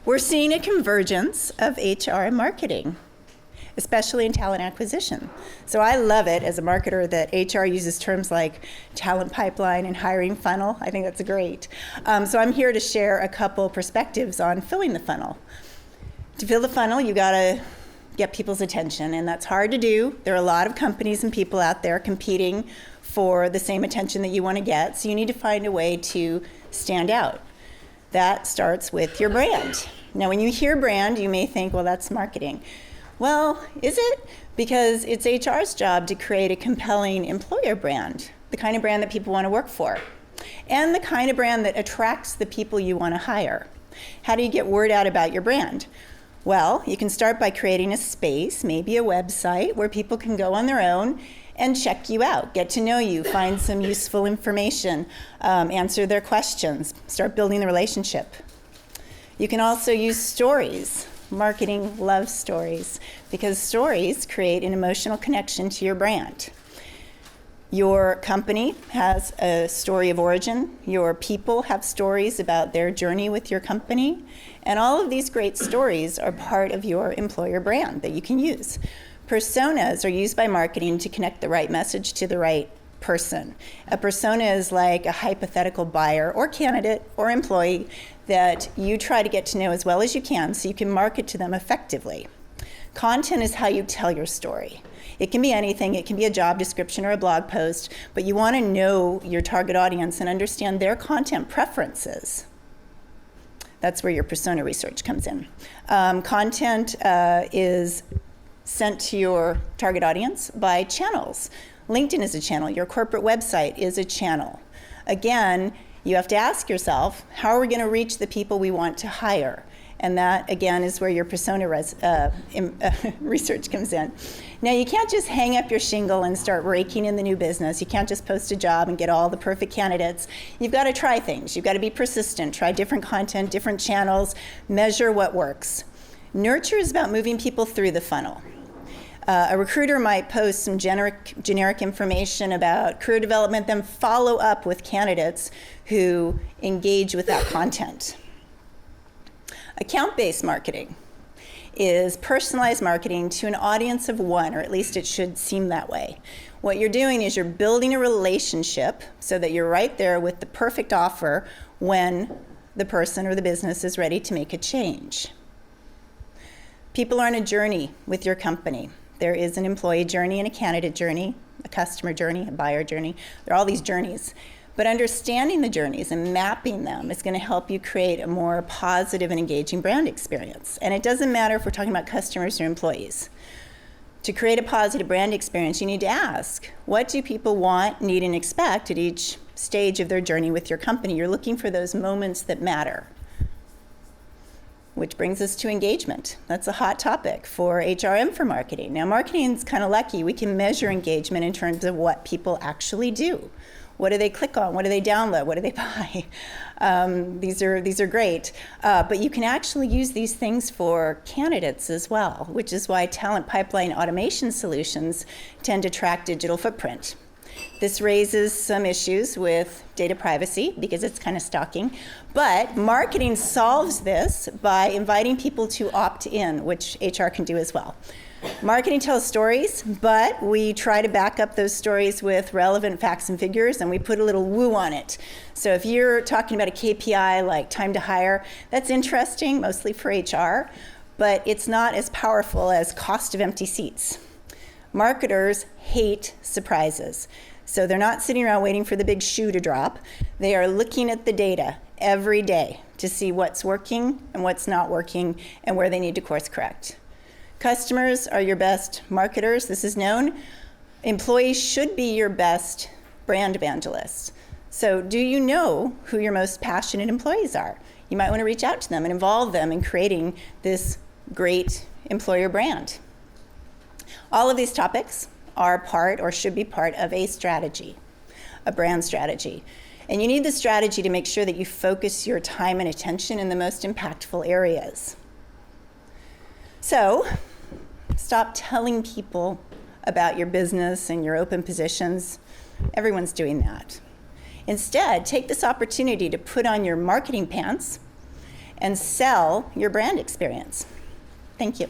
We're seeing a convergence of HR and marketing, especially in talent acquisition. So I love it as a marketer that HR uses terms like talent pipeline and hiring funnel. I think that's great. So I'm here to share a couple perspectives on filling the funnel. To fill the funnel, you gotta get people's attention, and that's hard to do. There are a lot of companies and people out there competing for the same attention that you want to get, so you need to find a way to stand out. That starts with your brand. Now, when you hear brand, you may think, well, that's marketing. Well, is it? Because it's HR's job to create a compelling employer brand, the kind of brand that people want to work for, and the kind of brand that attracts the people you want to hire. How do you get word out about your brand? Well, you can start by creating a space, maybe a website, where people can go on their own and check you out, get to know you, find some useful information, answer their questions, start building the relationship. You can also use stories. Marketing loves stories because stories create an emotional connection to your brand. Your company has a story of origin. Your people have stories about their journey with your company. And all of these great stories are part of your employer brand that you can use. Personas are used by marketing to connect the right message to the right person. A persona is like a hypothetical buyer or candidate or employee that you try to get to know as well as you can so you can market to them effectively. Content is how you tell your story. It can be anything. It can be a job description or a blog post, but you want to know your target audience and understand their content preferences. That's where your persona research comes in. Content is sent to your target audience by channels. LinkedIn is a channel. Your corporate website is a channel. Again, you have to ask yourself, how are we going to reach the people we want to hire? And that, again, is where your persona research comes in. Now, you can't just hang up your shingle and start raking in the new business. You can't just post a job and get all the perfect candidates. You've got to try things. You've got to be persistent, try different content, different channels, measure what works. Nurture is about moving people through the funnel. A recruiter might post some generic information about career development, then follow up with candidates who engage with that content. Account-based marketing is personalized marketing to an audience of one, or at least it should seem that way. What you're doing is you're building a relationship so that you're right there with the perfect offer when the person or the business is ready to make a change. People are on a journey with your company. There is an employee journey and a candidate journey, a customer journey, a buyer journey. There are all these journeys. But understanding the journeys and mapping them is going to help you create a more positive and engaging brand experience. And it doesn't matter if we're talking about customers or employees. To create a positive brand experience, you need to ask, what do people want, need, and expect at each stage of their journey with your company? You're looking for those moments that matter. Which brings us to engagement. That's a hot topic for HRM for marketing. Now, marketing's kind of lucky. We can measure engagement in terms of what people actually do. What do they click on? What do they download? What do they buy? These are great. But you can actually use these things for candidates as well, which is why talent pipeline automation solutions tend to track digital footprint. This raises some issues with data privacy because it's kind of stalking, but marketing solves this by inviting people to opt in, which HR can do as well. Marketing tells stories, but we try to back up those stories with relevant facts and figures, and we put a little woo on it. So if you're talking about a KPI like time to hire, that's interesting, mostly for HR, but it's not as powerful as cost of empty seats. Marketers hate surprises. So they're not sitting around waiting for the big shoe to drop. They are looking at the data every day to see what's working and what's not working and where they need to course correct. Customers are your best marketers. This is known. Employees should be your best brand evangelists. So do you know who your most passionate employees are? You might want to reach out to them and involve them in creating this great employer brand. All of these topics are part or should be part of a strategy, a brand strategy. And you need the strategy to make sure that you focus your time and attention in the most impactful areas. So, stop telling people about your business and your open positions. Everyone's doing that. Instead, take this opportunity to put on your marketing pants and sell your brand experience. Thank you.